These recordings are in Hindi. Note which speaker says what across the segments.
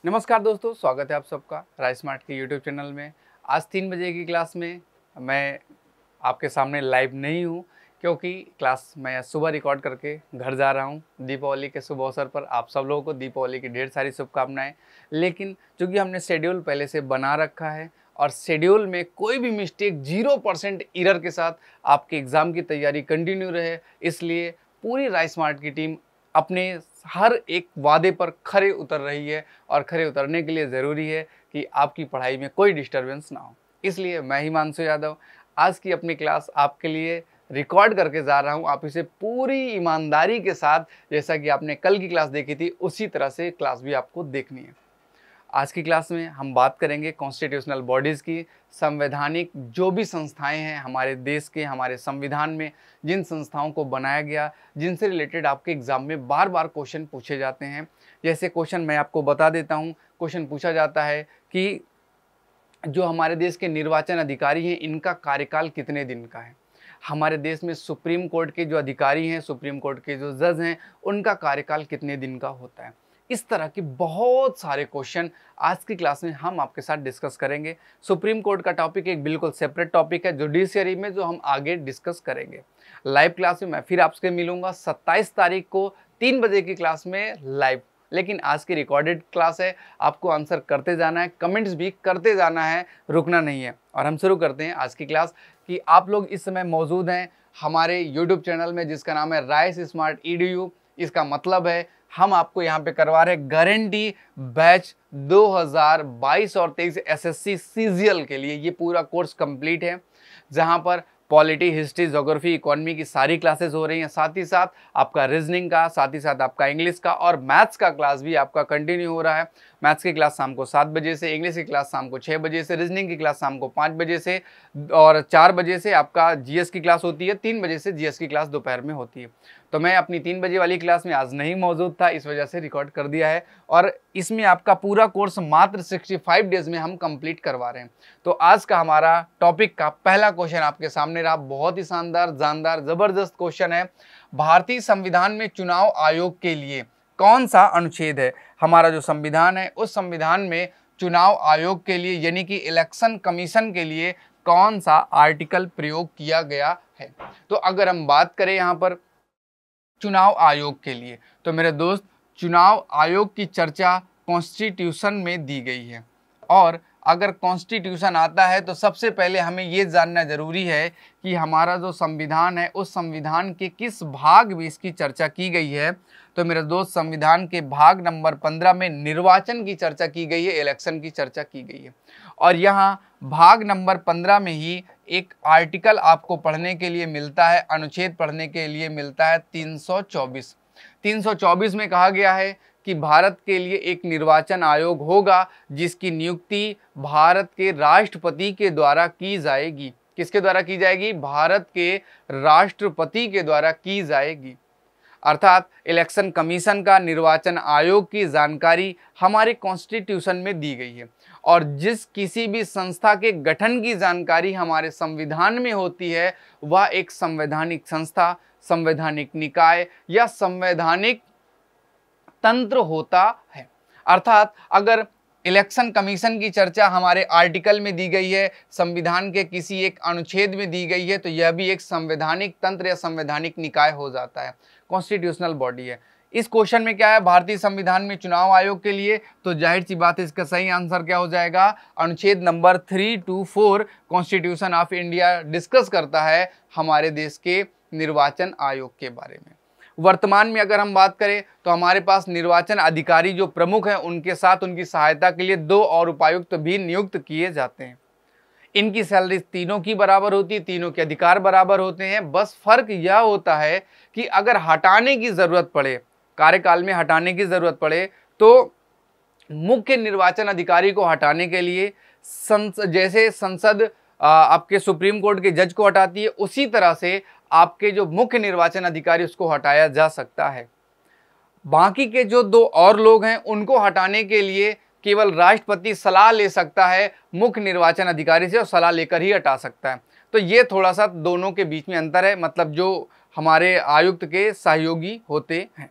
Speaker 1: नमस्कार दोस्तों, स्वागत है आप सबका राय स्मार्ट के यूट्यूब चैनल में। आज 3 बजे की क्लास में मैं आपके सामने लाइव नहीं हूँ, क्योंकि क्लास मैं सुबह रिकॉर्ड करके घर जा रहा हूँ। दीपावली के शुभ अवसर पर आप सब लोगों को दीपावली की ढेर सारी शुभकामनाएं। लेकिन चूँकि हमने शेड्यूल पहले से बना रखा है और शेड्यूल में कोई भी मिस्टेक 0% एरर के साथ आपके एग्ज़ाम की तैयारी कंटिन्यू रहे, इसलिए पूरी राय स्मार्ट की टीम अपने हर एक वादे पर खरे उतर रही है। और खरे उतरने के लिए ज़रूरी है कि आपकी पढ़ाई में कोई डिस्टरबेंस ना हो। इसलिए मैं हिमांशु यादव आज की अपनी क्लास आपके लिए रिकॉर्ड करके जा रहा हूँ। आप इसे पूरी ईमानदारी के साथ, जैसा कि आपने कल की क्लास देखी थी, उसी तरह से क्लास भी आपको देखनी है। आज की क्लास में हम बात करेंगे कॉन्स्टिट्यूशनल बॉडीज़ की। संवैधानिक जो भी संस्थाएं हैं हमारे देश के, हमारे संविधान में जिन संस्थाओं को बनाया गया, जिनसे रिलेटेड आपके एग्ज़ाम में बार बार क्वेश्चन पूछे जाते हैं। जैसे क्वेश्चन मैं आपको बता देता हूं। क्वेश्चन पूछा जाता है कि जो हमारे देश के निर्वाचन अधिकारी हैं, इनका कार्यकाल कितने दिन का है। हमारे देश में सुप्रीम कोर्ट के जो अधिकारी हैं, सुप्रीम कोर्ट के जो जज हैं, उनका कार्यकाल कितने दिन का होता है। इस तरह के बहुत सारे क्वेश्चन आज की क्लास में हम आपके साथ डिस्कस करेंगे। सुप्रीम कोर्ट का टॉपिक एक बिल्कुल सेपरेट टॉपिक है जुडिशियरी में, जो हम आगे डिस्कस करेंगे। लाइव क्लास में मैं फिर आपसे मिलूंगा 27 तारीख को 3 बजे की क्लास में लाइव। लेकिन आज की रिकॉर्डेड क्लास है, आपको आंसर करते जाना है, कमेंट्स भी करते जाना है, रुकना नहीं है। और हम शुरू करते हैं आज की क्लास कि आप लोग इस समय मौजूद हैं हमारे यूट्यूब चैनल में, जिसका नाम है राइस स्मार्ट EDU। इसका मतलब है हम आपको यहाँ पे करवा रहे हैं गारंटी बैच 2022 और 23 SSC CGL के लिए। ये पूरा कोर्स कंप्लीट है, जहाँ पर पॉलिटी, हिस्ट्री, ज्योग्राफी, इकोनॉमी की सारी क्लासेस हो रही हैं। साथ ही साथ आपका रीजनिंग का, साथ ही साथ आपका इंग्लिश का और मैथ्स का क्लास भी आपका कंटिन्यू हो रहा है। मैथ्स की क्लास शाम को 7 बजे से, इंग्लिश की क्लास शाम को 6 बजे से, रीजनिंग की क्लास शाम को 5 बजे से और 4 बजे से आपका GS की क्लास होती है। 3 बजे से GS की क्लास दोपहर में होती है। तो मैं अपनी 3 बजे वाली क्लास में आज नहीं मौजूद था, इस वजह से रिकॉर्ड कर दिया है। और इसमें आपका पूरा कोर्स मात्र 65 डेज में हम कंप्लीट करवा रहे हैं। तो आज का हमारा टॉपिक का पहला क्वेश्चन आपके सामने रहा। बहुत ही शानदार, जानदार, जबरदस्त क्वेश्चन है। भारतीय संविधान में चुनाव आयोग के लिए कौन सा अनुच्छेद है। हमारा जो संविधान है, उस संविधान में चुनाव आयोग के लिए यानी कि इलेक्शन कमीशन के लिए कौन सा आर्टिकल प्रयोग किया गया है। तो अगर हम बात करें यहाँ पर चुनाव आयोग के लिए, तो मेरे दोस्त चुनाव आयोग की चर्चा कॉन्स्टिट्यूशन में दी गई है। और अगर कॉन्स्टिट्यूशन आता है तो सबसे पहले हमें ये जानना जरूरी है कि हमारा जो संविधान है, उस संविधान के किस भाग में इसकी चर्चा की गई है। तो मेरे दोस्त संविधान के भाग नंबर 15 में निर्वाचन की चर्चा की गई है, इलेक्शन की चर्चा की गई है। और यहाँ भाग नंबर 15 में ही एक आर्टिकल आपको पढ़ने के लिए मिलता है, अनुच्छेद पढ़ने के लिए मिलता है 324। 324 में कहा गया है कि भारत के लिए एक निर्वाचन आयोग होगा, जिसकी नियुक्ति भारत के राष्ट्रपति के द्वारा की जाएगी। किसके द्वारा की जाएगी? भारत के राष्ट्रपति के द्वारा की जाएगी। अर्थात इलेक्शन कमीशन का, निर्वाचन आयोग की जानकारी हमारे कॉन्स्टिट्यूशन में दी गई है। और जिस किसी भी संस्था के गठन की जानकारी हमारे संविधान में होती है, वह एक संवैधानिक संस्था, संवैधानिक निकाय या संवैधानिक तंत्र होता है। अर्थात अगर इलेक्शन कमीशन की चर्चा हमारे आर्टिकल में दी गई है, संविधान के किसी एक अनुच्छेद में दी गई है, तो यह भी एक संवैधानिक तंत्र या संवैधानिक निकाय हो जाता है, कॉन्स्टिट्यूशनल बॉडी है। इस क्वेश्चन में क्या है, भारतीय संविधान में चुनाव आयोग के लिए, तो जाहिर सी बात है इसका सही आंसर क्या हो जाएगा? अनुच्छेद number 324 constitution of India discuss करता है हमारे देश के निर्वाचन आयोग के बारे में। वर्तमान में अगर हम बात करें तो हमारे पास निर्वाचन अधिकारी जो प्रमुख हैं, उनके साथ उनकी सहायता के लिए 2 और उपायुक्त भी नियुक्त किए जाते हैं। इनकी सैलरी तीनों की बराबर होती है, तीनों के अधिकार बराबर होते हैं। बस फर्क यह होता है कि अगर हटाने की जरूरत पड़े, कार्यकाल में हटाने की जरूरत पड़े, तो मुख्य निर्वाचन अधिकारी को हटाने के लिए जैसे संसद आपके सुप्रीम कोर्ट के जज को हटाती है, उसी तरह से आपके जो मुख्य निर्वाचन अधिकारी उसको हटाया जा सकता है। बाकी के जो 2 और लोग हैं, उनको हटाने के लिए केवल राष्ट्रपति सलाह ले सकता है मुख्य निर्वाचन अधिकारी से, और सलाह लेकर ही हटा सकता है। तो ये थोड़ा सा दोनों के बीच में अंतर है, मतलब जो हमारे आयुक्त के सहयोगी होते हैं।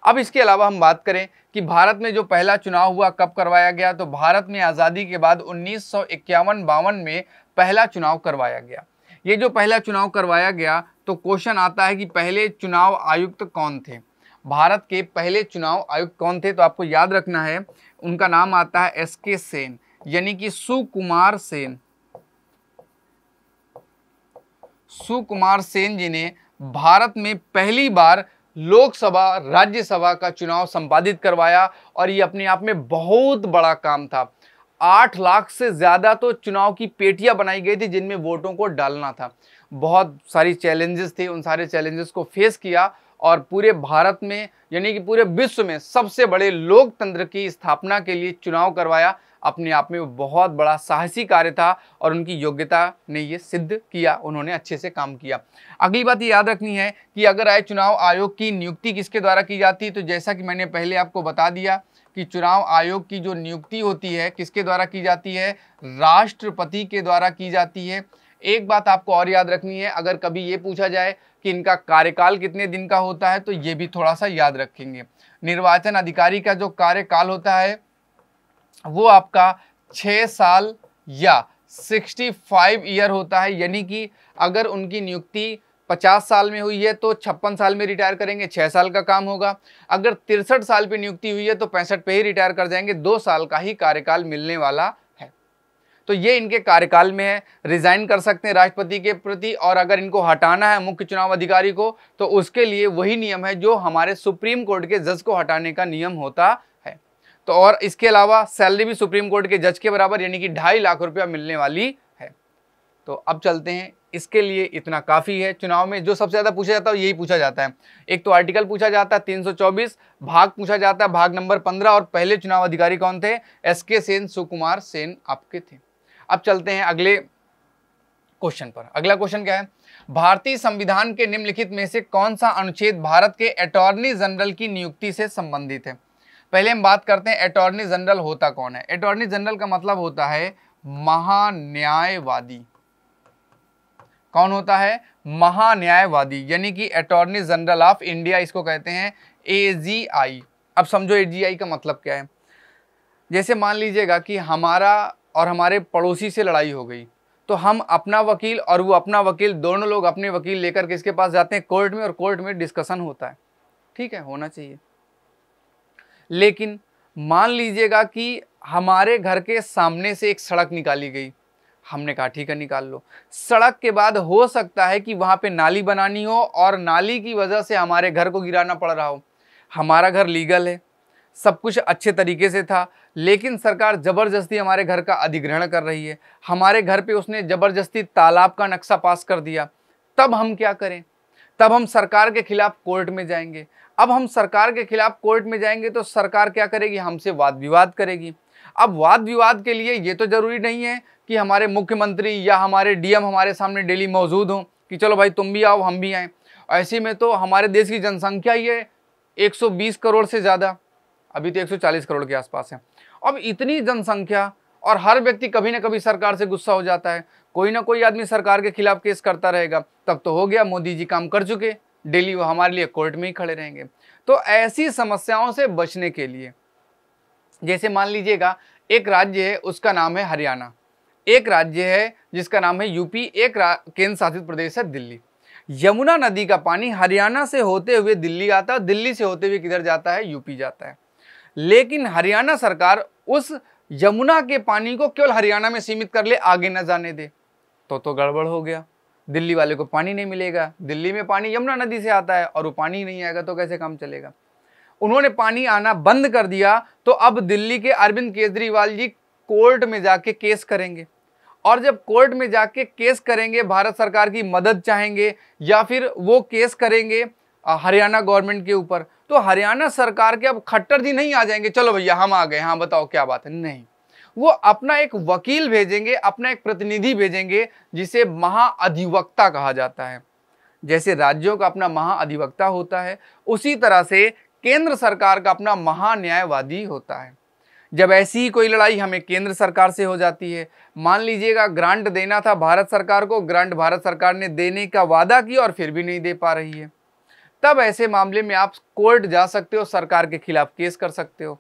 Speaker 1: अब इसके अलावा हम बात करें कि भारत में जो पहला चुनाव हुआ कब करवाया गया, तो भारत में आज़ादी के बाद 1951-52 में पहला चुनाव करवाया गया। ये जो पहला चुनाव करवाया गया, तो क्वेश्चन आता है कि पहले चुनाव आयुक्त कौन थे, भारत के पहले चुनाव आयुक्त कौन थे। तो आपको याद रखना है, उनका नाम आता है SK सेन, यानी कि सुकुमार सेन। सुकुमार सेन जी ने भारत में पहली बार लोकसभा राज्यसभा का चुनाव संपादित करवाया, और ये अपने आप में बहुत बड़ा काम था। 8 लाख से ज़्यादा तो चुनाव की पेटियां बनाई गई थी जिनमें वोटों को डालना था। बहुत सारी चैलेंजेस थे, उन सारे चैलेंजेस को फेस किया और पूरे भारत में यानी कि पूरे विश्व में सबसे बड़े लोकतंत्र की स्थापना के लिए चुनाव करवाया। अपने आप में बहुत बड़ा साहसी कार्य था और उनकी योग्यता ने ये सिद्ध किया, उन्होंने अच्छे से काम किया। अगली बात ये याद रखनी है कि अगर आए चुनाव आयोग की नियुक्ति किसके द्वारा की जाती है, तो जैसा कि मैंने पहले आपको बता दिया कि चुनाव आयोग की जो नियुक्ति होती है किसके द्वारा की जाती है, राष्ट्रपति के द्वारा की जाती है। एक बात आपको और याद रखनी है, अगर कभी ये पूछा जाए कि इनका कार्यकाल कितने दिन का होता है, तो ये भी थोड़ा सा याद रखेंगे। निर्वाचन अधिकारी का जो कार्यकाल होता है वो आपका 6 साल या 65 ईयर होता है, यानी कि अगर उनकी नियुक्ति 50 साल में हुई है तो 56 साल में रिटायर करेंगे, 6 साल का काम होगा। अगर 63 साल पे नियुक्ति हुई है तो 65 पे ही रिटायर कर जाएंगे, 2 साल का ही कार्यकाल मिलने वाला है। तो ये इनके कार्यकाल में है। रिजाइन कर सकते हैं राष्ट्रपति के प्रति, और अगर इनको हटाना है मुख्य चुनाव अधिकारी को, तो उसके लिए वही नियम है जो हमारे सुप्रीम कोर्ट के जज को हटाने का नियम होता है। तो और इसके अलावा सैलरी भी सुप्रीम कोर्ट के जज के बराबर यानी कि 2.5 लाख रुपया मिलने वाली है। तो अब चलते हैं, इसके लिए इतना काफ़ी है। चुनाव में जो सबसे ज़्यादा पूछा जाता है यही पूछा जाता है। एक तो आर्टिकल पूछा जाता है 324, भाग पूछा जाता है भाग नंबर 15, और पहले चुनाव अधिकारी कौन थे, SK सेन, सुकुमार सेन आपके थे। अब चलते हैं अगले क्वेश्चन पर। अगला क्वेश्चन क्या है, भारतीय संविधान के निम्नलिखित में से कौन सा अनुच्छेद भारत के अटॉर्नी जनरल की नियुक्ति से संबंधित है। पहले हम बात करते हैं अटॉर्नी जनरल होता कौन है। अटॉर्नी जनरल का मतलब होता है महान्यायवादी। कौन होता है, महान्यायवादी, यानी कि अटॉर्नी जनरल ऑफ इंडिया इसको कहते हैं, AGI। अब समझो AGI का मतलब क्या है। जैसे मान लीजिएगा कि हमारा और हमारे पड़ोसी से लड़ाई हो गई, तो हम अपना वकील और वो अपना वकील, दोनों लोग अपने वकील लेकर किसके पास जाते हैं, कोर्ट में, और कोर्ट में डिस्कशन होता है। ठीक है, होना चाहिए। लेकिन मान लीजिएगा कि हमारे घर के सामने से एक सड़क निकाली गई, हमने कहा ठीक है निकाल लो। सड़क के बाद हो सकता है कि वहाँ पे नाली बनानी हो और नाली की वजह से हमारे घर को गिराना पड़ रहा हो। हमारा घर लीगल है, सब कुछ अच्छे तरीके से था, लेकिन सरकार ज़बरदस्ती हमारे घर का अधिग्रहण कर रही है। हमारे घर पे उसने ज़बरदस्ती तालाब का नक्शा पास कर दिया। तब हम क्या करें, तब हम सरकार के खिलाफ कोर्ट में जाएंगे। अब हम सरकार के खिलाफ कोर्ट में जाएंगे तो सरकार क्या करेगी, हमसे वाद विवाद करेगी। अब वाद विवाद के लिए ये तो ज़रूरी नहीं है कि हमारे मुख्यमंत्री या हमारे DM हमारे सामने डेली मौजूद हों कि चलो भाई तुम भी आओ हम भी आएँ। ऐसे में तो हमारे देश की जनसंख्या ही है 120 करोड़ से ज़्यादा, अभी तो 140 करोड़ के आसपास है। अब इतनी जनसंख्या और हर व्यक्ति कभी ना कभी सरकार से गुस्सा हो जाता है, कोई ना कोई आदमी सरकार के खिलाफ केस करता रहेगा। तब तो हो गया, मोदी जी काम कर चुके, डेली वो हमारे लिए कोर्ट में ही खड़े रहेंगे। तो ऐसी समस्याओं से बचने के लिए, जैसे मान लीजिएगा एक राज्य है उसका नाम है हरियाणा, एक राज्य है जिसका नाम है UP, एक केंद्र शासित प्रदेश है दिल्ली। यमुना नदी का पानी हरियाणा से होते हुए दिल्ली आता है, दिल्ली से होते हुए किधर जाता है, UP जाता है। लेकिन हरियाणा सरकार उस यमुना के पानी को केवल हरियाणा में सीमित कर ले, आगे न जाने दे, तो गड़बड़ हो गया। दिल्ली वाले को पानी नहीं मिलेगा, दिल्ली में पानी यमुना नदी से आता है और वो पानी नहीं आएगा तो कैसे काम चलेगा। उन्होंने पानी आना बंद कर दिया, तो अब दिल्ली के अरविंद केजरीवाल जी कोर्ट में जाके केस करेंगे, और जब कोर्ट में जाके केस करेंगे भारत सरकार की मदद चाहेंगे या फिर वो केस करेंगे हरियाणा गवर्नमेंट के ऊपर, तो हरियाणा सरकार के अब खट्टर जी नहीं आ जाएंगे, चलो भैया हम आ गए, हाँ बताओ क्या बात है, नहीं। वो अपना एक वकील भेजेंगे, अपना एक प्रतिनिधि भेजेंगे जिसे महाअधिवक्ता कहा जाता है। जैसे राज्यों का अपना महाअधिवक्ता होता है, उसी तरह से केंद्र सरकार का अपना महान्यायवादी होता है। जब ऐसी ही कोई लड़ाई हमें केंद्र सरकार से हो जाती है, मान लीजिएगा ग्रांट देना था भारत सरकार को, ग्रांट भारत सरकार ने देने का वादा किया और फिर भी नहीं दे पा रही है, तब ऐसे मामले में आप कोर्ट जा सकते हो, सरकार के खिलाफ केस कर सकते हो।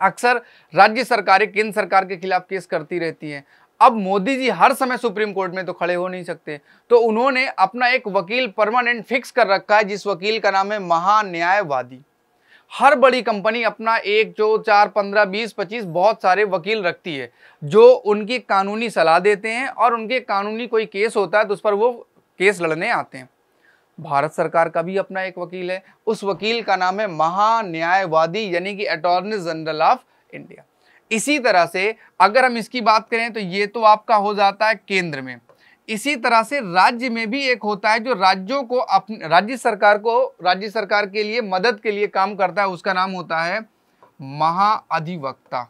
Speaker 1: अक्सर राज्य सरकारें केंद्र सरकार के खिलाफ केस करती रहती हैं। अब मोदी जी हर समय सुप्रीम कोर्ट में तो खड़े हो नहीं सकते, तो उन्होंने अपना एक वकील परमानेंट फिक्स कर रखा है, जिस वकील का नाम है महान्यायवादी। हर बड़ी कंपनी अपना 1, 2, 4, 15, 20, 25 बहुत सारे वकील रखती है, जो उनकी कानूनी सलाह देते हैं और उनके कानूनी कोई केस होता है तो उस पर वो केस लड़ने आते हैं। भारत सरकार का भी अपना एक वकील है, उस वकील का नाम है महान्यायवादी, यानी कि अटॉर्नी जनरल ऑफ इंडिया। इसी तरह से अगर हम इसकी बात करें तो ये तो आपका हो जाता है केंद्र में। इसी तरह से राज्य में भी एक होता है जो राज्यों को राज्य सरकार के लिए मदद के लिए काम करता है, उसका नाम होता है महाअधिवक्ता,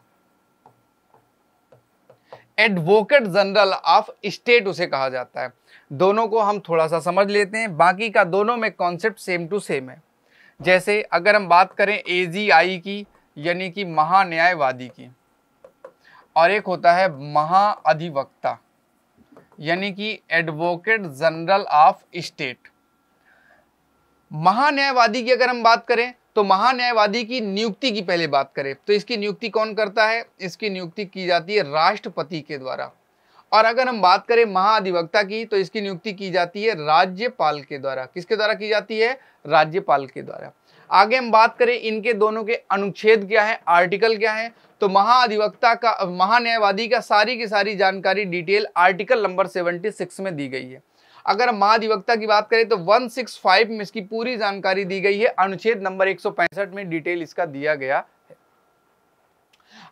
Speaker 1: एडवोकेट जनरल ऑफ स्टेट उसे कहा जाता है। दोनों को हम थोड़ा सा समझ लेते हैं, बाकी का दोनों में कॉन्सेप्ट सेम टू सेम है। जैसे अगर हम बात करें एजीआई की, यानी कि महान्यायवादी की, और एक होता है महाअधिवक्ता, यानी कि एडवोकेट जनरल ऑफ स्टेट। महान्यायवादी की अगर हम बात करें तो महान्यायवादी की नियुक्ति की पहले बात करें तो इसकी नियुक्ति कौन करता है? इसकी नियुक्ति की जाती है राष्ट्रपति के द्वारा। और अगर हम बात करें महाअधिवक्ता की तो इसकी नियुक्ति की जाती है राज्यपाल के द्वारा। किसके द्वारा की जाती है? राज्यपाल के द्वारा। आगे हम बात करें इनके दोनों के अनुच्छेद क्या है, आर्टिकल क्या है, तो महान्यायवादी का सारी की सारी जानकारी डिटेल आर्टिकल नंबर 76 में दी गई है। अगर हम महाधिवक्ता की बात करें तो 165 में इसकी पूरी जानकारी दी गई है, अनुच्छेद नंबर 165 में डिटेल इसका दिया गया है।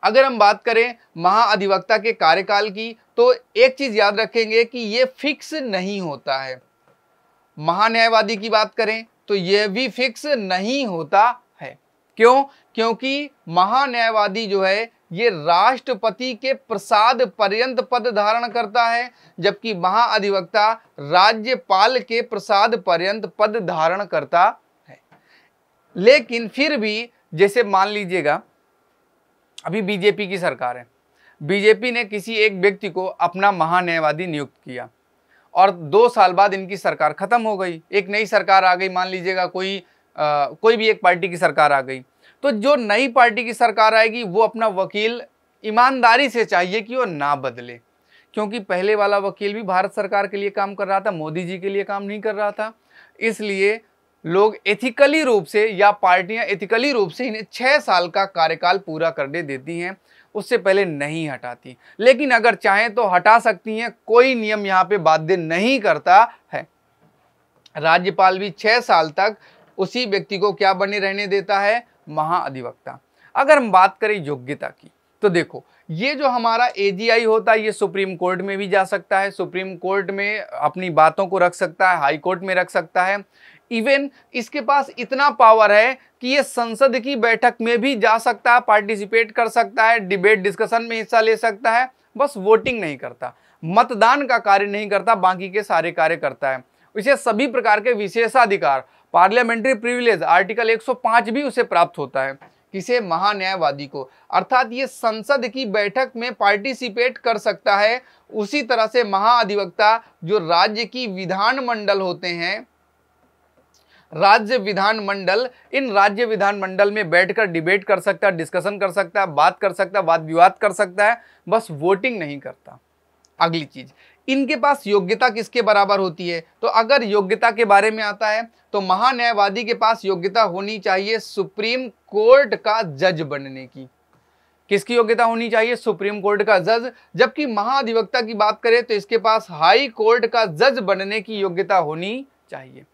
Speaker 1: अगर हम बात करें महाअधिवक्ता के कार्यकाल की तो एक चीज याद रखेंगे कि ये फिक्स नहीं होता है। महान्यायवादी की बात करें तो यह भी फिक्स नहीं होता है। क्यों? क्योंकि महान्यायवादी जो है ये राष्ट्रपति के प्रसाद पर्यंत पद धारण करता है, जबकि महाअधिवक्ता राज्यपाल के प्रसाद पर्यंत पद धारण करता है। लेकिन फिर भी जैसे मान लीजिएगा अभी बीजेपी की सरकार है, बीजेपी ने किसी एक व्यक्ति को अपना महान्यायवादी नियुक्त किया और 2 साल बाद इनकी सरकार खत्म हो गई, एक नई सरकार आ गई। मान लीजिएगा कोई भी एक पार्टी की सरकार आ गई, तो जो नई पार्टी की सरकार आएगी वो अपना वकील ईमानदारी से चाहिए कि वो ना बदले, क्योंकि पहले वाला वकील भी भारत सरकार के लिए काम कर रहा था, मोदी जी के लिए काम नहीं कर रहा था। इसलिए लोग एथिकली रूप से या पार्टियां एथिकली रूप से इन्हें 6 साल का कार्यकाल पूरा करने देती हैं, उससे पहले नहीं हटाती। लेकिन अगर चाहें तो हटा सकती हैं, कोई नियम यहाँ पे बाध्य नहीं करता है। राज्यपाल भी 6 साल तक उसी व्यक्ति को क्या बने रहने देता है? महाअधिवक्ता। अगर हम बात करें योग्यता की तो देखो, ये जो हमारा एजीआई होता है ये सुप्रीम कोर्ट में भी जा सकता है, सुप्रीम कोर्ट में अपनी बातों को रख सकता है, हाई कोर्ट में रख सकता है। इवन इसके पास इतना पावर है कि ये संसद की बैठक में भी जा सकता है, पार्टिसिपेट कर सकता है, डिबेट डिस्कशन में हिस्सा ले सकता है, बस वोटिंग नहीं करता, मतदान का कार्य नहीं करता, बाकी के सारे कार्य करता है। इसे सभी प्रकार के विशेषाधिकार, पार्लियामेंट्री प्रिविलेज, आर्टिकल 105 भी उसे प्राप्त होता है। किसे? महान्यायवादी को। अर्थात ये संसद की बैठक में पार्टिसिपेट कर सकता है। उसी तरह से महाअधिवक्ता जो राज्य की विधानमंडल होते हैं, राज्य विधानमंडल, इन राज्य विधानमंडल में बैठकर डिबेट कर सकता है, डिस्कशन कर सकता है, बात कर सकता है, वाद विवाद कर सकता है, बस वोटिंग नहीं करता। अगली चीज, इनके पास योग्यता किसके बराबर होती है? तो अगर योग्यता के बारे में आता है तो महान्यायवादी के पास योग्यता होनी चाहिए सुप्रीम कोर्ट का जज बनने की। किसकी योग्यता होनी चाहिए? सुप्रीम कोर्ट का जज। जबकि महाधिवक्ता की बात करें तो इसके पास हाई कोर्ट का जज बनने की योग्यता होनी चाहिए।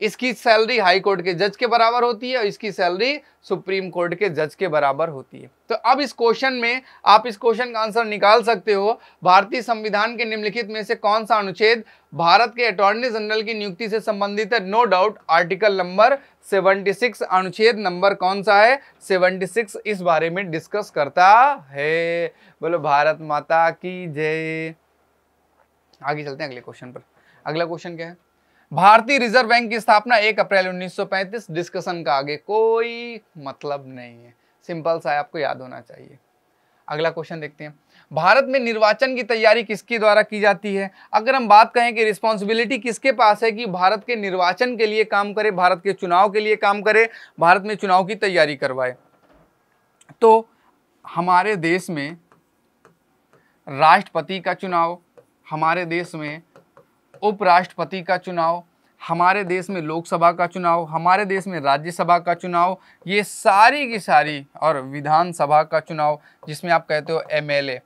Speaker 1: इसकी सैलरी हाई कोर्ट के जज के बराबर होती है और इसकी सैलरी सुप्रीम कोर्ट के जज के बराबर होती है। तो अब इस क्वेश्चन में आप इस क्वेश्चन का आंसर निकाल सकते हो, भारतीय संविधान के निम्नलिखित में से कौन सा अनुच्छेद भारत के अटॉर्नी जनरल की नियुक्ति से संबंधित है? नो डाउट आर्टिकल नंबर 76, अनुच्छेद नंबर कौन सा है? 76 इस बारे में डिस्कस करता है। बोलो भारत माता की जय। आगे चलते हैं अगले क्वेश्चन पर। अगला क्वेश्चन क्या है? भारतीय रिजर्व बैंक की स्थापना 1 अप्रैल 1935। डिस्कशन का आगे कोई मतलब नहीं है, सिंपल सा है, आपको याद होना चाहिए। अगला क्वेश्चन देखते हैं, भारत में निर्वाचन की तैयारी किसके द्वारा की जाती है? अगर हम बात कहें कि रिस्पॉन्सिबिलिटी किसके पास है कि भारत के निर्वाचन के लिए काम करे, भारत के चुनाव के लिए काम करे, भारत में चुनाव की तैयारी करवाए, तो हमारे देश में राष्ट्रपति का चुनाव, हमारे देश में उपराष्ट्रपति का चुनाव, हमारे देश में लोकसभा का चुनाव, हमारे देश में राज्यसभा का चुनाव, ये सारी की सारी, और विधानसभा का चुनाव जिसमें आप कहते हो एमएलए,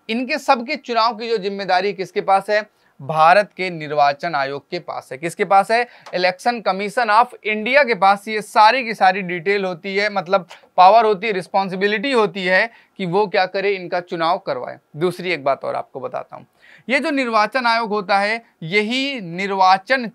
Speaker 1: इनके सबके चुनाव की जो जिम्मेदारी किसके पास है? भारत के निर्वाचन आयोग के पास है। किसके पास है? इलेक्शन कमीशन ऑफ इंडिया के पास ये सारी की सारी डिटेल होती है, मतलब पावर होती है, रिस्पॉन्सिबिलिटी होती है कि वो क्या करे, इनका चुनाव करवाए। दूसरी एक बात और आपको बताता हूं, ये जो निर्वाचन आयोग होता है, यही निर्वाचन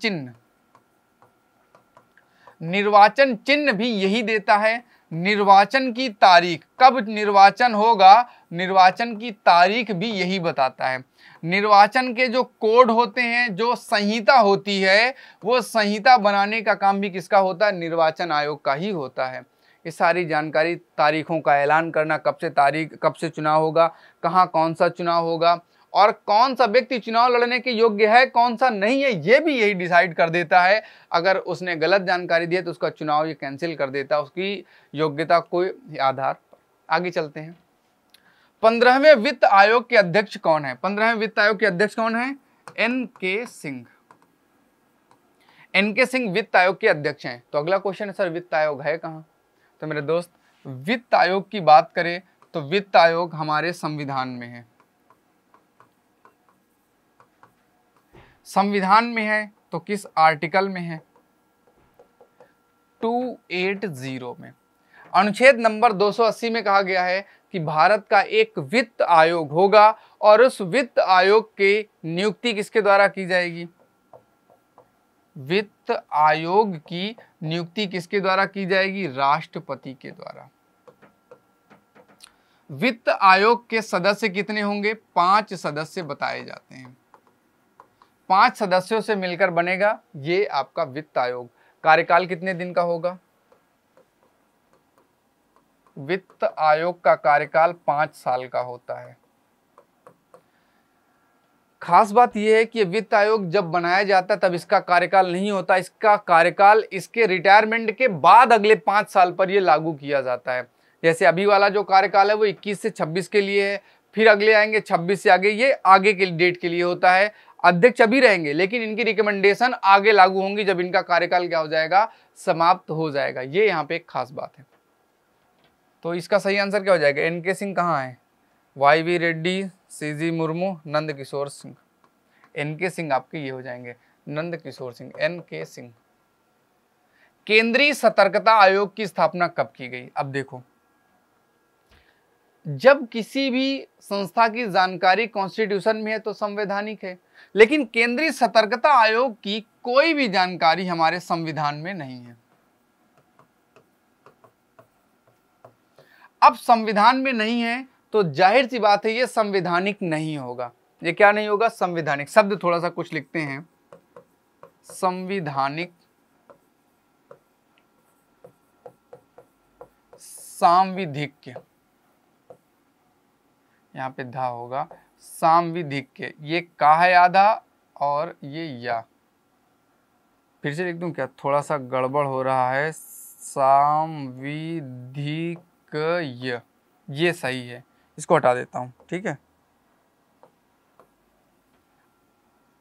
Speaker 1: चिन्ह भी यही देता है। निर्वाचन की तारीख, कब निर्वाचन होगा, निर्वाचन की तारीख भी यही बताता है। निर्वाचन के जो कोड होते हैं, जो संहिता होती है, वो संहिता बनाने का काम भी किसका होता है? निर्वाचन आयोग का ही होता है। ये सारी जानकारी, तारीखों का ऐलान करना, कब से चुनाव होगा, कहाँ कौन सा चुनाव होगा, और कौन सा व्यक्ति चुनाव लड़ने के योग्य है, कौन सा नहीं है, ये भी यही डिसाइड कर देता है। अगर उसने गलत जानकारी दी है तो उसका चुनाव ये कैंसिल कर देता है, उसकी योग्यता कोई आधार। आगे चलते हैं, 15वें वित्त आयोग के अध्यक्ष कौन है? 15वें वित्त आयोग के अध्यक्ष कौन है? एन.के. सिंह। एन.के. सिंह वित्त आयोग के अध्यक्ष हैं। तो अगला क्वेश्चन है, सर वित्त आयोग है कहाँ? तो मेरे दोस्त, वित्त आयोग की बात करें तो वित्त आयोग हमारे संविधान में है। संविधान में है तो किस आर्टिकल में है? 280 में। अनुच्छेद नंबर 280 में कहा गया है कि भारत का एक वित्त आयोग होगा, और उस वित्त आयोग की नियुक्ति किसके द्वारा की जाएगी? वित्त आयोग की नियुक्ति किसके द्वारा की जाएगी? राष्ट्रपति के द्वारा। वित्त आयोग के सदस्य कितने होंगे? 5 सदस्य बताए जाते हैं। 5 सदस्यों से मिलकर बनेगा ये आपका वित्त आयोग। कार्यकाल कितने दिन का होगा? वित्त आयोग का कार्यकाल 5 साल का होता है। खास बात यह है कि वित्त आयोग जब बनाया जाता है तब इसका कार्यकाल नहीं होता, इसका कार्यकाल इसके रिटायरमेंट के बाद अगले 5 साल पर यह लागू किया जाता है। जैसे अभी वाला जो कार्यकाल है वो 21 से 26 के लिए है, फिर अगले आएंगे 26 से आगे, ये आगे के डेट के लिए होता है। अध्यक्ष अभी रहेंगे लेकिन इनकी रिकमेंडेशन आगे लागू होंगी जब इनका कार्यकाल क्या हो जाएगा? समाप्त हो जाएगा। ये यहाँ पे एक खास बात है। तो इसका सही आंसर क्या हो जाएगा? एन.के. सिंह कहाँ है? वाई.वी. रेड्डी, सी.जी. मुर्मू, नंद किशोर सिंह। एन.के. सिंह आपके ये हो जाएंगे, नंद किशोर सिंह, एन.के. सिंह। केंद्रीय सतर्कता आयोग की स्थापना कब की गई? अब देखो, जब किसी भी संस्था की जानकारी कॉन्स्टिट्यूशन में है तो संवैधानिक है, लेकिन केंद्रीय सतर्कता आयोग की कोई भी जानकारी हमारे संविधान में नहीं है। अब संविधान में नहीं है तो जाहिर सी बात है ये संवैधानिक नहीं होगा। ये क्या नहीं होगा? संवैधानिक। शब्द थोड़ा सा कुछ लिखते हैं, संविधानिक, सांविधिक, यहाँ पे धा होगा, सांविधिक। ये का है आधा और ये या, फिर से लिख दूं क्या? थोड़ा सा गड़बड़ हो रहा है। सांविधिक, ये सही है, इसको हटा देता हूं, ठीक है।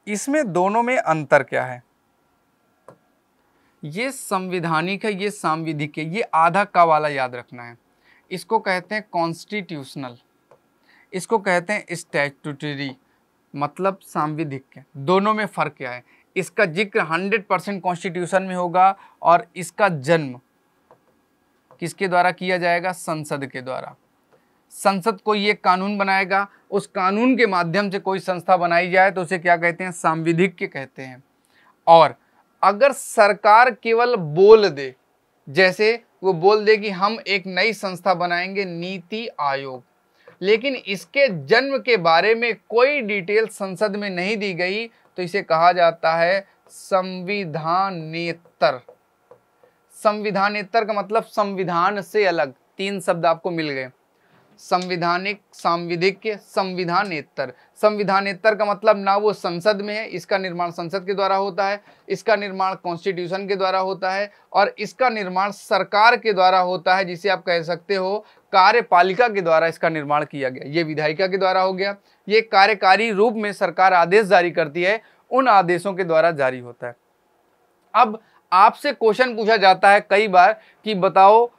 Speaker 1: इसमें दोनों में अंतर क्या है? ये संविधानिक है, ये सांविधिक है। ये आधा का वाला याद रखना है। इसको कहते हैं कॉन्स्टिट्यूशनल, इसको कहते हैं स्टैट्यूटरी, मतलब सांविधिक। दोनों में फर्क क्या है? इसका जिक्र 100% कॉन्स्टिट्यूशन में होगा और इसका जन्म किसके द्वारा किया जाएगा? संसद के द्वारा। संसद कोई एक कानून बनाएगा, उस कानून के माध्यम से कोई संस्था बनाई जाए तो उसे क्या कहते हैं? सांविधिक कहते हैं। और अगर सरकार केवल बोल दे, जैसे वो बोल दे कि हम एक नई संस्था बनाएंगे, नीति आयोग, लेकिन इसके जन्म के बारे में कोई डिटेल संसद में नहीं दी गई, तो इसे कहा जाता है संविधानेतर। संविधानेतर का मतलब संविधान से अलग। 3 शब्द आपको मिल गए। संविधानिक, सांविधिक, संविधानेतर। संविधानेतर का मतलब ना वो संसद में है, इसका निर्माण संसद के द्वारा होता है, इसका निर्माण कॉन्स्टिट्यूशन के द्वारा होता है, और इसका निर्माण सरकार के द्वारा होता है, जिसे आप कह सकते हो कार्यपालिका के द्वारा इसका निर्माण किया गया। ये विधायिका के द्वारा हो गया। ये कार्यकारी रूप में सरकार आदेश जारी करती है, उन आदेशों के द्वारा जारी होता है। अब आपसे क्वेश्चन पूछा जाता है कई बार कि बताओ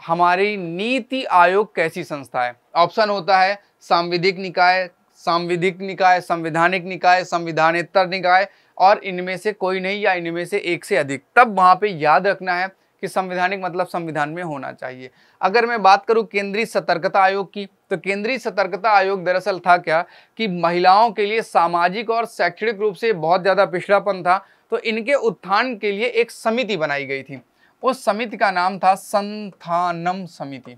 Speaker 1: हमारी नीति आयोग कैसी संस्था है। ऑप्शन होता है सांविधिक निकाय, सांविधिक निकाय, संवैधानिक निकाय, संविधानेतर निकाय, और इनमें से कोई नहीं या इनमें से एक से अधिक। तब वहां पे याद रखना है कि संवैधानिक मतलब संविधान में होना चाहिए। अगर मैं बात करूं केंद्रीय सतर्कता आयोग की, तो केंद्रीय सतर्कता आयोग दरअसल था क्या कि महिलाओं के लिए सामाजिक और शैक्षणिक रूप से बहुत ज्यादा पिछड़ापन था, तो इनके उत्थान के लिए एक समिति बनाई गई थी। उस समिति का नाम था संथानम समिति।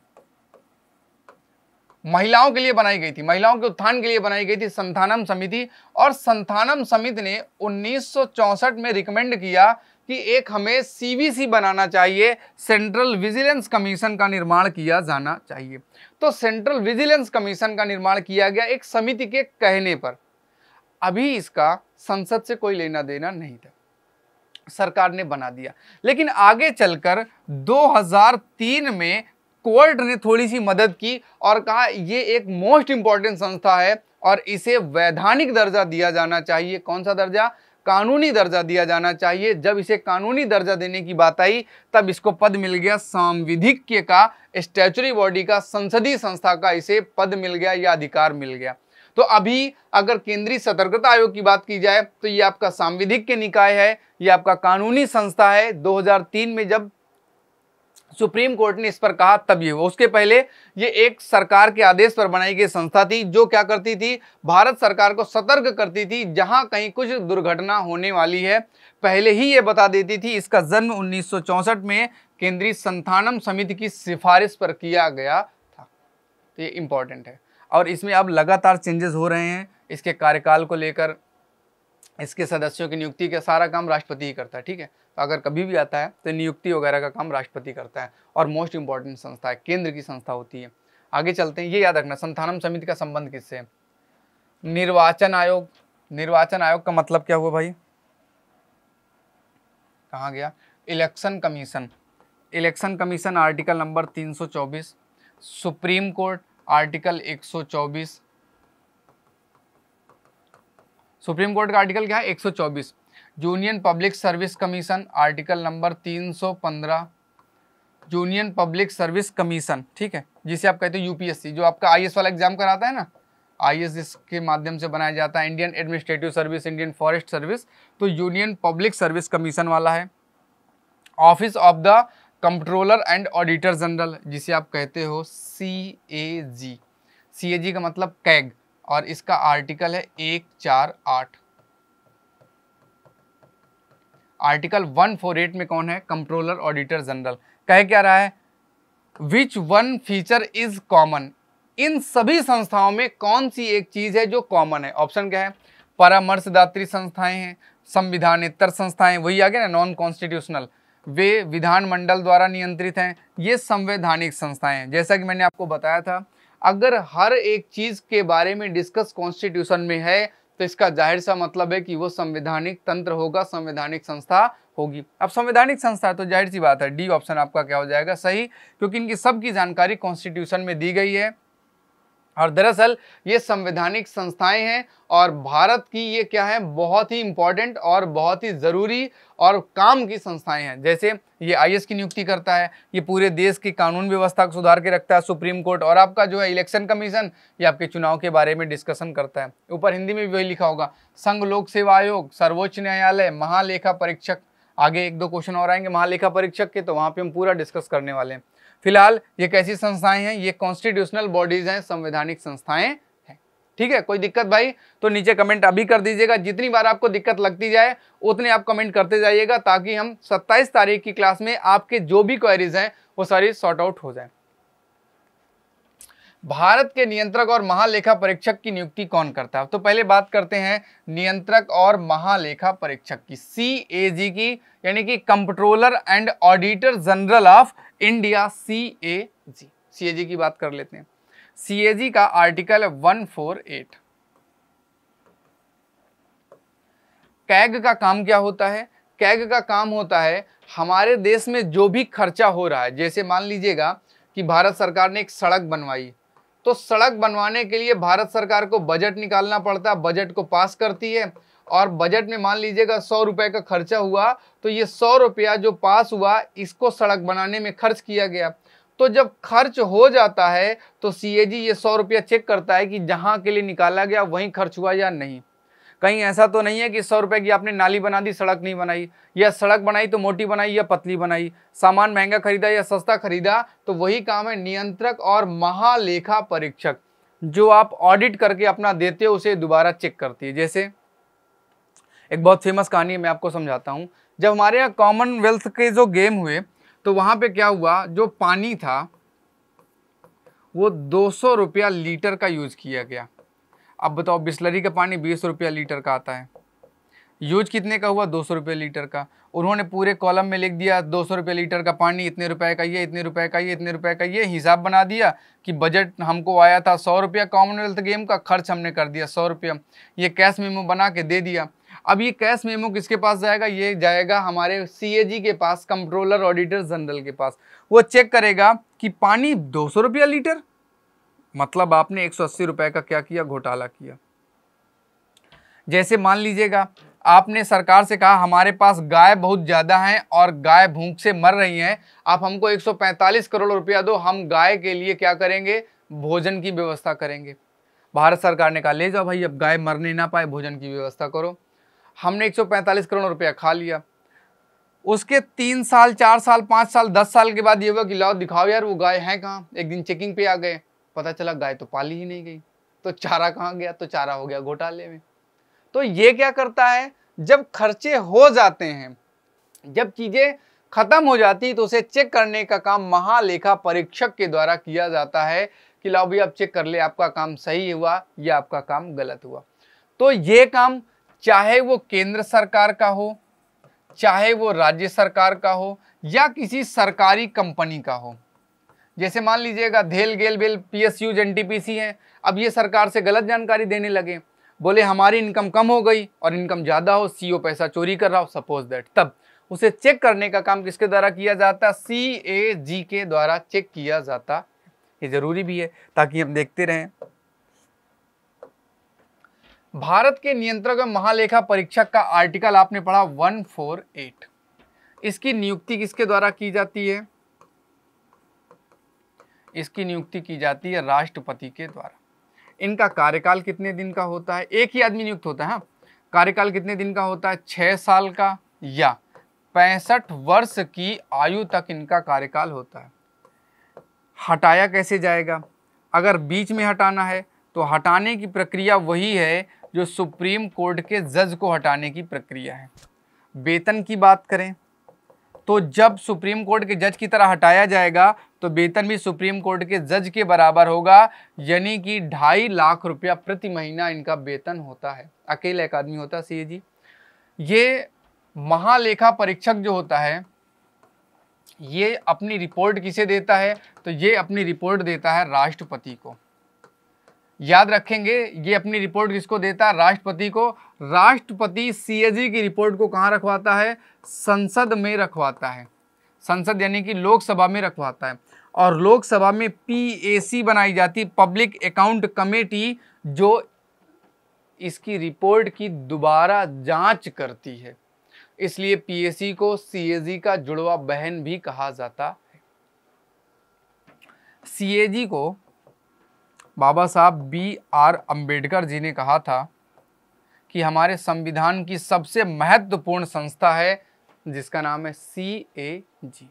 Speaker 1: महिलाओं के लिए बनाई गई थी, महिलाओं के उत्थान के लिए बनाई गई थी संथानम समिति। और संथानम समिति ने 1964 में रिकमेंड किया कि एक हमें सीवीसी बनाना चाहिए, सेंट्रल विजिलेंस कमीशन का निर्माण किया जाना चाहिए। तो सेंट्रल विजिलेंस कमीशन का निर्माण किया गया एक समिति के कहने पर। अभी इसका संसद से कोई लेना देना नहीं था, सरकार ने बना दिया। लेकिन आगे चलकर 2003 में कोर्ट ने थोड़ी सी मदद की और कहा ये एक मोस्ट इंपॉर्टेंट संस्था है और इसे वैधानिक दर्जा दिया जाना चाहिए। कौन सा दर्जा? कानूनी दर्जा दिया जाना चाहिए। जब इसे कानूनी दर्जा देने की बात आई तब इसको पद मिल गया सांविधिक का, स्टैच्यूटरी बॉडी का, संसदीय संस्था का इसे पद मिल गया या अधिकार मिल गया। तो अभी अगर केंद्रीय सतर्कता आयोग की बात की जाए तो ये आपका सांविधिक के निकाय है, ये आपका कानूनी संस्था है। 2003 में जब सुप्रीम कोर्ट ने इस पर कहा तब ये हुआ। उसके पहले ये एक सरकार के आदेश पर बनाई गई संस्था थी, जो क्या करती थी, भारत सरकार को सतर्क करती थी जहां कहीं कुछ दुर्घटना होने वाली है, पहले ही ये बता देती थी। इसका जन्म 1964 में केंद्रीय संथानम समिति की सिफारिश पर किया गया था। तो ये इंपॉर्टेंट है और इसमें अब लगातार चेंजेस हो रहे हैं। इसके कार्यकाल को लेकर, इसके सदस्यों की नियुक्ति का सारा काम राष्ट्रपति ही करता है। ठीक है, तो अगर कभी भी आता है तो नियुक्ति वगैरह का काम राष्ट्रपति करता है और मोस्ट इंपॉर्टेंट संस्था है, केंद्र की संस्था होती है। आगे चलते हैं, ये याद रखना संथानम समिति का संबंध किससे है? निर्वाचन आयोग। निर्वाचन आयोग का मतलब क्या हुआ भाई? कहाँ गया? Election commission. Election commission article number 324, supreme court article 124। Supreme court का आर्टिकल क्या है? 124। Union public service commission article number 315, union public service commission, ठीक है, जिसे आप कहते हो यूपीएससी, जो आपका आईएएस वाला एग्जाम कराता है ना, आईएएस के माध्यम से बनाया जाता है। Indian administrative service, Indian forest service, तो यूनियन पब्लिक सर्विस कमीशन वाला है। Office of the controller and auditor general, जिसे आप कहते हो सीएजी। सीएजी का मतलब कैग, और इसका आर्टिकल है 148। आर्टिकल 148 में कौन है? Controller Auditor General. कह क्या रहा है? Which one feature is common. इन सभी संस्थाओं में कौन सी एक चीज है जो कॉमन है? ऑप्शन क्या है? परामर्शदात्री संस्थाएं हैं, संविधानेतर संस्थाएं, वही आ गया ना, नॉन कॉन्स्टिट्यूशनल, वे विधानमंडल द्वारा नियंत्रित हैं, ये संवैधानिक संस्थाएं हैं। जैसा कि मैंने आपको बताया था, अगर हर एक चीज के बारे में डिस्कस कॉन्स्टिट्यूशन में है तो इसका जाहिर सा मतलब है कि वो संवैधानिक तंत्र होगा, संवैधानिक संस्था होगी। अब संवैधानिक संस्था तो जाहिर सी बात है डी ऑप्शन आपका क्या हो जाएगा? सही, क्योंकि इनकी सबकी जानकारी कॉन्स्टिट्यूशन में दी गई है और दरअसल ये संवैधानिक संस्थाएं हैं और भारत की ये क्या है, बहुत ही इंपॉर्टेंट और बहुत ही ज़रूरी और काम की संस्थाएं हैं। जैसे ये आईएएस की नियुक्ति करता है, ये पूरे देश की कानून व्यवस्था को सुधार के रखता है सुप्रीम कोर्ट, और आपका जो है इलेक्शन कमीशन, ये आपके चुनाव के बारे में डिस्कशन करता है। ऊपर हिंदी में भी वही लिखा होगा, संघ लोक सेवा आयोग, सर्वोच्च न्यायालय, महालेखा परीक्षक। आगे एक दो क्वेश्चन और आएंगे महालेखा परीक्षक के, तो वहाँ पे हम पूरा डिस्कस करने वाले हैं। फिलहाल ये कैसी संस्थाएं हैं? ये कॉन्स्टिट्यूशनल बॉडीज हैं, संवैधानिक संस्थाएं हैं। ठीक है, कोई दिक्कत भाई तो नीचे कमेंट अभी कर दीजिएगा। जितनी बार आपको दिक्कत लगती जाए उतने आप कमेंट करते जाइएगा, ताकि हम 27 तारीख की क्लास में आपके जो भी क्वेरीज हैं वो सारी सॉर्ट आउट हो जाए। भारत के नियंत्रक और महालेखा परीक्षक की नियुक्ति कौन करता है? तो पहले बात करते हैं नियंत्रक और महालेखा परीक्षक की, सीएजी की, यानी कि controller and auditor general of India, CAG. CAG की बात कर लेते हैं। सीएजी का आर्टिकल है 148। कैग का काम क्या होता है? कैग का काम होता है हमारे देश में जो भी खर्चा हो रहा है, जैसे मान लीजिएगा कि भारत सरकार ने एक सड़क बनवाई, तो सड़क बनवाने के लिए भारत सरकार को बजट निकालना पड़ता है, बजट को पास करती है, और बजट में मान लीजिएगा 100 रुपए का खर्चा हुआ, तो ये 100 रुपया जो पास हुआ इसको सड़क बनाने में खर्च किया गया। तो जब खर्च हो जाता है तो सीएजी ये 100 रुपया चेक करता है कि जहां के लिए निकाला गया वहीं खर्च हुआ या नहीं। कहीं ऐसा तो नहीं है कि 100 रुपए की आपने नाली बना दी, सड़क नहीं बनाई, या सड़क बनाई तो मोटी बनाई या पतली बनाई, सामान महंगा खरीदा या सस्ता खरीदा। तो वही काम है नियंत्रक और महालेखा परीक्षक, जो आप ऑडिट करके अपना देते हो उसे दोबारा चेक करती है। जैसे एक बहुत फेमस कहानी है, मैं आपको समझाता हूँ। जब हमारे यहाँ कॉमनवेल्थ के जो गेम हुए तो वहां पे क्या हुआ, जो पानी था वो 200 रुपया लीटर का यूज किया गया। अब बताओ बिस्लरी का पानी 20 रुपया लीटर का आता है, यूज कितने का हुआ? 200 रुपये लीटर का। उन्होंने पूरे कॉलम में लिख दिया 200 रुपये लीटर का पानी, इतने रुपए का ये, इतने रुपए का ये, इतने रुपए का ये, हिसाब बना दिया कि बजट हमको आया था 100 रुपया, कॉमनवेल्थ गेम का खर्च हमने कर दिया 100 रुपया, ये कैश मेमो बना के दे दिया। अब ये कैश मेमो किसके पास जाएगा? ये जाएगा हमारे सीएजी के पास, कंट्रोलर ऑडिटर जनरल के पास। वो चेक करेगा कि पानी 200 रुपया लीटर, मतलब आपने 180 रुपए का क्या किया? घोटाला किया। जैसे मान लीजिएगा आपने सरकार से कहा हमारे पास गाय बहुत ज़्यादा हैं और गाय भूख से मर रही हैं, आप हमको 145 करोड़ रुपया दो, हम गाय के लिए क्या करेंगे? भोजन की व्यवस्था करेंगे। भारत सरकार ने कहा ले जाओ भाई, अब गाय मरने ना पाए, भोजन की व्यवस्था करो। हमने 145 करोड़ रुपया खा लिया। उसके 3 साल, 4 साल, 5 साल, 10 साल के बाद ये हुआ कि लाओ दिखाओ यार वो गाय है कहाँ। एक दिन चेकिंग पे आ गए, पता चला गाय तो पाली ही नहीं गई। तो चारा कहाँ गया? तो चारा हो गया घोटाले में। तो ये क्या करता है, जब खर्चे हो जाते हैं, जब चीजें खत्म हो जाती तो उसे चेक करने का काम महालेखा परीक्षक के द्वारा किया जाता है कि लाओ भी आप चेक कर ले आपका काम सही हुआ या आपका काम गलत हुआ। तो ये काम चाहे वो केंद्र सरकार का हो, चाहे वो राज्य सरकार का हो, या किसी सरकारी कंपनी का हो। जैसे मान लीजिएगा धेल गेल बेल पीएसयू एनटीपीसी है, अब ये सरकार से गलत जानकारी देने लगे, बोले हमारी इनकम कम हो गई और इनकम ज़्यादा हो, सीईओ पैसा चोरी कर रहा हो, सपोज दैट, तब उसे चेक करने का काम किसके द्वारा किया जाता है? सीएजी के द्वारा चेक किया जाता। ये जरूरी भी है ताकि हम देखते रहें। भारत के नियंत्रक और महालेखा परीक्षक का आर्टिकल आपने पढ़ा 148। इसकी नियुक्ति किसके द्वारा की जाती है? इसकी नियुक्ति की जाती है राष्ट्रपति के द्वारा। इनका कार्यकाल कितने दिन का होता है? एक ही आदमी नियुक्त होता है। हाँ, कार्यकाल कितने दिन का होता है? 6 साल का या 65 वर्ष की आयु तक इनका कार्यकाल होता है। हटाया कैसे जाएगा? अगर बीच में हटाना है तो हटाने की प्रक्रिया वही है जो सुप्रीम कोर्ट के जज को हटाने की प्रक्रिया है। वेतन की बात करें तो जब सुप्रीम कोर्ट के जज की तरह हटाया जाएगा तो वेतन भी सुप्रीम कोर्ट के जज के बराबर होगा, यानी कि 2.5 लाख रुपया प्रति महीना इनका वेतन होता है। अकेला एक आदमी होता है सीएजी। ये महालेखा परीक्षक जो होता है ये अपनी रिपोर्ट किसे देता है? तो ये अपनी रिपोर्ट देता है राष्ट्रपति को। याद रखेंगे, ये अपनी रिपोर्ट किसको देता है? राष्ट्रपति को। राष्ट्रपति सीएजी की रिपोर्ट को कहाँ रखवाता है? संसद में रखवाता है। संसद यानी कि लोकसभा में रखवाता है। और लोकसभा में पीएसी बनाई जाती है, पब्लिक अकाउंट कमेटी, जो इसकी रिपोर्ट की दोबारा जांच करती है। इसलिए पीएसी को सीएजी का जुड़वा बहन भी कहा जाता है। सीएजी को बाबा साहब बी.आर. अम्बेडकर जी ने कहा था कि हमारे संविधान की सबसे महत्वपूर्ण संस्था है जिसका नाम है सीएजी।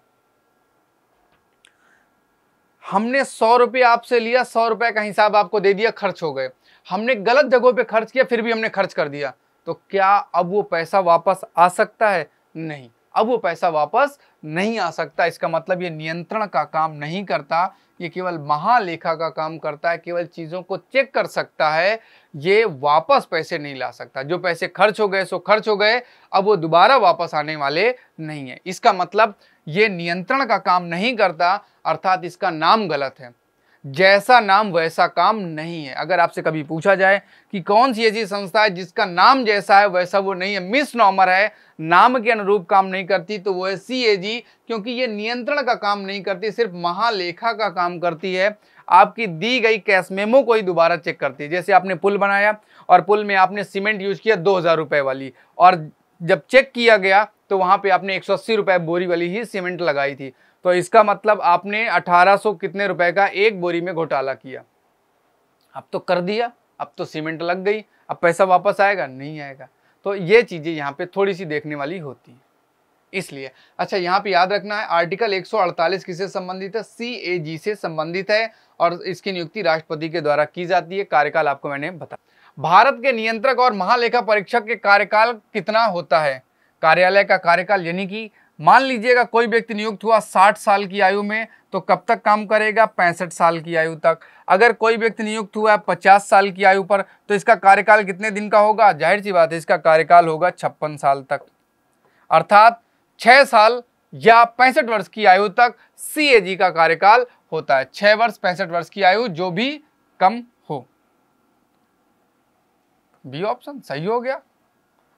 Speaker 1: हमने 100 रुपये आपसे लिया, 100 रुपये का हिसाब आपको दे दिया, खर्च हो गए। हमने गलत जगहों पे खर्च किया, फिर भी हमने खर्च कर दिया, तो क्या अब वो पैसा वापस आ सकता है? नहीं, अब वो पैसा वापस नहीं आ सकता। इसका मतलब ये नियंत्रण का काम नहीं करता, ये केवल महालेखा का काम करता है, केवल चीज़ों को चेक कर सकता है, ये वापस पैसे नहीं ला सकता। जो पैसे खर्च हो गए सो खर्च हो गए, अब वो दोबारा वापस आने वाले नहीं है। इसका मतलब ये नियंत्रण का काम नहीं करता, अर्थात इसका नाम गलत है। जैसा नाम वैसा काम नहीं है। अगर आपसे कभी पूछा जाए कि कौन सी ऐसी संस्था है जिसका नाम जैसा है वैसा वो नहीं है, मिस नॉमर है, नाम के अनुरूप काम नहीं करती, तो वो है CAG, क्योंकि ये नियंत्रण का काम नहीं करती, सिर्फ महालेखा का काम करती है। आपकी दी गई कैश मेमो को ही दोबारा चेक करती है। जैसे आपने पुल बनाया और पुल में आपने सीमेंट यूज किया 2000 रुपए वाली, और जब चेक किया गया तो वहां पे आपने 180 रुपए बोरी वाली ही सीमेंट लगाई थी, तो इसका मतलब आपने 1800 कितने रुपए का एक बोरी में घोटाला किया। अब तो कर दिया, अब तो सीमेंट लग गई, अब पैसा वापस आएगा? नहीं आएगा। तो ये चीजें यहाँ पे थोड़ी सी देखने वाली होती है, इसलिए। अच्छा, यहाँ पे याद रखना है आर्टिकल 148 किससे संबंधित है? CAG से संबंधित है, और इसकी नियुक्ति राष्ट्रपति के द्वारा की जाती है। कार्यकाल आपको मैंने बताया। भारत के नियंत्रक और महालेखा परीक्षक के कार्यकाल कितना होता है? कार्यालय का कार्यकाल, यानी कि मान लीजिएगा कोई व्यक्ति नियुक्त हुआ 60 साल की आयु में, तो कब तक काम करेगा? 65 साल की आयु तक। अगर कोई व्यक्ति नियुक्त हुआ 50 साल की आयु पर, तो इसका कार्यकाल कितने दिन का होगा? जाहिर सी बात है, इसका कार्यकाल होगा 56 साल तक। अर्थात 6 साल या 65 वर्ष की आयु तक CAG का कार्यकाल होता है। 6 वर्ष, 65 वर्ष की आयु, जो भी कम हो। बी ऑप्शन सही हो गया।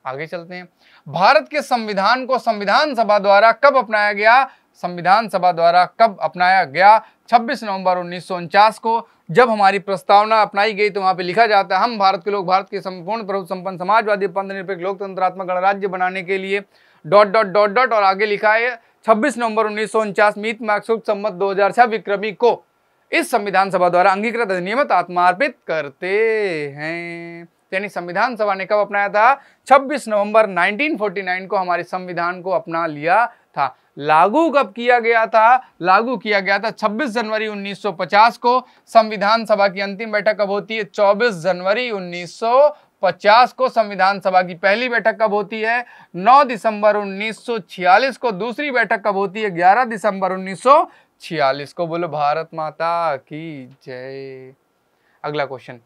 Speaker 1: आगे चलते हैं। भारत के संविधान को संविधान सभा द्वारा कब अपनाया गया? संविधान सभा द्वारा कब अपनाया गया? 26 नवंबर 1949 को, जब हमारी प्रस्तावना अपनाई गई, तो वहां पे लिखा जाता है, हम भारत के लोग भारत के संपूर्ण प्रभु संपन्न समाजवादी पंथनिरपेक्ष लोकतंत्रात्मक गणराज्य बनाने के लिए ... और आगे लिखा है 26 नवंबर 1949 मीत मार्क्सुक्त संमत 2006 विक्रमी को इस संविधान सभा द्वारा अंगीकृत अधिनियमित आत्मार्पित करते हैं। यानी संविधान सभा ने कब अपनाया था? 26 नवंबर 1949 को हमारे संविधान को अपना लिया था। लागू कब किया गया था? लागू किया गया था 26 जनवरी 1950 को। संविधान सभा की अंतिम बैठक कब होती है? 24 जनवरी 1950 को। संविधान सभा की पहली बैठक कब होती है? 9 दिसंबर 1946 को। दूसरी बैठक कब होती है? 11 दिसंबर 1946 को। बोलो भारत माता की जय। अगला क्वेश्चन,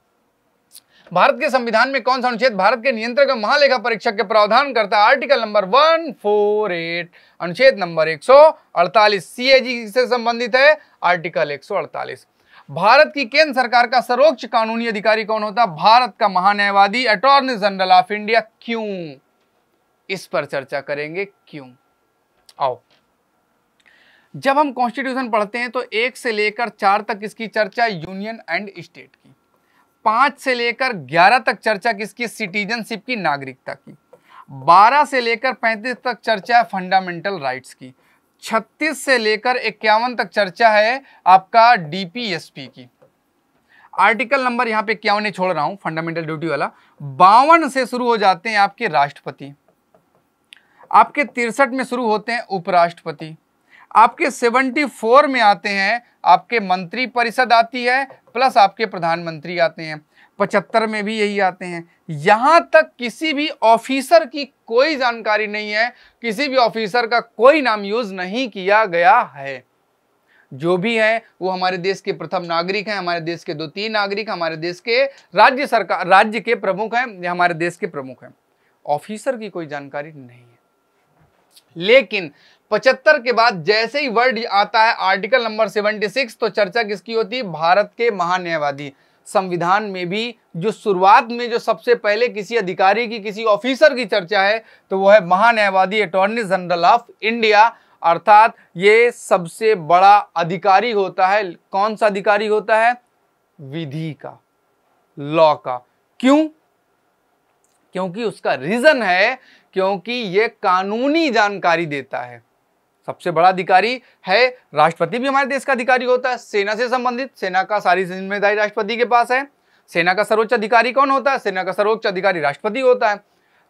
Speaker 1: भारत के संविधान में कौन सा अनुच्छेद भारत के नियंत्रक महालेखा परीक्षक के प्रावधान करता है? आर्टिकल नंबर 148, अनुच्छेद नंबर 148 CAG से संबंधित है। आर्टिकल 148। भारत की केंद्र सरकार का सर्वोच्च कानूनी अधिकारी कौन होता है? भारत का महान्यायवादी, अटॉर्नी जनरल ऑफ इंडिया। क्यों? इस पर चर्चा करेंगे, क्यों। आओ, जब हम कॉन्स्टिट्यूशन पढ़ते हैं तो 1 से लेकर 4 तक इसकी चर्चा यूनियन एंड स्टेट की, 5 से लेकर 11 तक चर्चा किसकी? सिटीजनशिप की, नागरिकता की। 12 से लेकर 35 तक चर्चा है फंडामेंटल राइट्स की। 36 से लेकर 51 तक चर्चा है आपका DPSP की। आर्टिकल नंबर यहाँ पे 51 छोड़ रहा हूं, फंडामेंटल ड्यूटी वाला। 52 से शुरू हो जाते हैं आपके राष्ट्रपति, आपके 63 में शुरू होते हैं उपराष्ट्रपति, आपके 74 में आते हैं आपके मंत्री परिषद आती है, प्लस आपके प्रधानमंत्री आते हैं। 75 में भी यही आते हैं। यहां तक किसी भी ऑफिसर की कोई जानकारी नहीं है, किसी भी ऑफिसर का कोई नाम यूज नहीं किया गया है। जो भी है वो हमारे देश के प्रथम नागरिक हैं, हमारे देश के 2-3 नागरिक, हमारे देश के राज्य के प्रमुख हैं, या हमारे देश के प्रमुख हैं। ऑफिसर की कोई जानकारी नहीं है। लेकिन 75 के बाद जैसे ही वर्ड आता है आर्टिकल नंबर 76, तो चर्चा किसकी होती है? भारत के महान्यायवादी। संविधान में भी जो शुरुआत में जो सबसे पहले किसी अधिकारी की, किसी ऑफिसर की चर्चा है, तो वो है महान्यायवादी, अटॉर्नी जनरल ऑफ इंडिया। अर्थात ये सबसे बड़ा अधिकारी होता है। कौन सा अधिकारी होता है? विधि का, लॉ का। क्यों? क्योंकि उसका रीजन है, क्योंकि ये कानूनी जानकारी देता है। सबसे बड़ा अधिकारी है। राष्ट्रपति भी हमारे देश का अधिकारी होता है, सेना से संबंधित। सेना का सारी जिम्मेदारी राष्ट्रपति के पास है। सेना का सर्वोच्च अधिकारी कौन होता है? सेना का सर्वोच्च अधिकारी राष्ट्रपति होता है।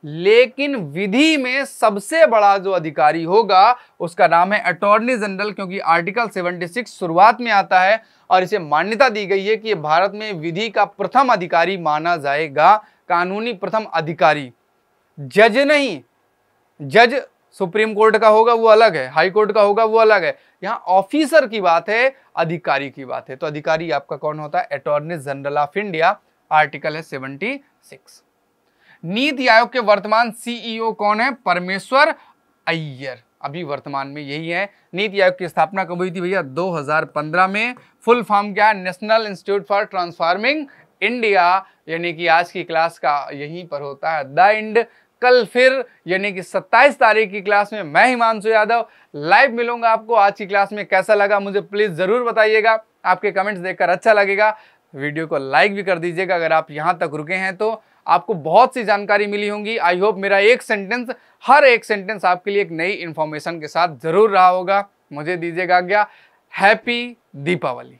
Speaker 1: लेकिन विधि में सबसे बड़ा जो अधिकारी होगा उसका नाम है अटॉर्नी जनरल, क्योंकि आर्टिकल 76 शुरुआत में आता है और इसे मान्यता दी गई है कि भारत में विधि का प्रथम अधिकारी माना जाएगा, कानूनी प्रथम अधिकारी। जज नहीं, जज सुप्रीम कोर्ट का होगा वो अलग है, हाई कोर्ट का होगा वो अलग है। यहाँ ऑफिसर की बात है, अधिकारी की बात है। तो अधिकारी आपका कौन होता है? Attorney general of India. Article है 76। नीति आयोग के वर्तमान CEO कौन है? परमेश्वर अय्यर। अभी वर्तमान में यही है। नीति आयोग की स्थापना कब हुई थी भैया? 2015 में। फुल फॉर्म क्या है? National institute for transforming India. यानी कि आज की क्लास का यहीं पर होता है द एंड। कल फिर यानी कि 27 तारीख की क्लास में मैं हिमांशु यादव लाइव मिलूंगा आपको। आज की क्लास में कैसा लगा मुझे प्लीज जरूर बताइएगा, आपके कमेंट्स देखकर अच्छा लगेगा। वीडियो को लाइक भी कर दीजिएगा अगर आप यहां तक रुके हैं तो। आपको बहुत सी जानकारी मिली होंगी। आई होप मेरा हर एक सेंटेंस आपके लिए एक नई इंफॉर्मेशन के साथ जरूर रहा होगा। मुझे दीजिएगा आज्ञा। हैप्पी दीपावली।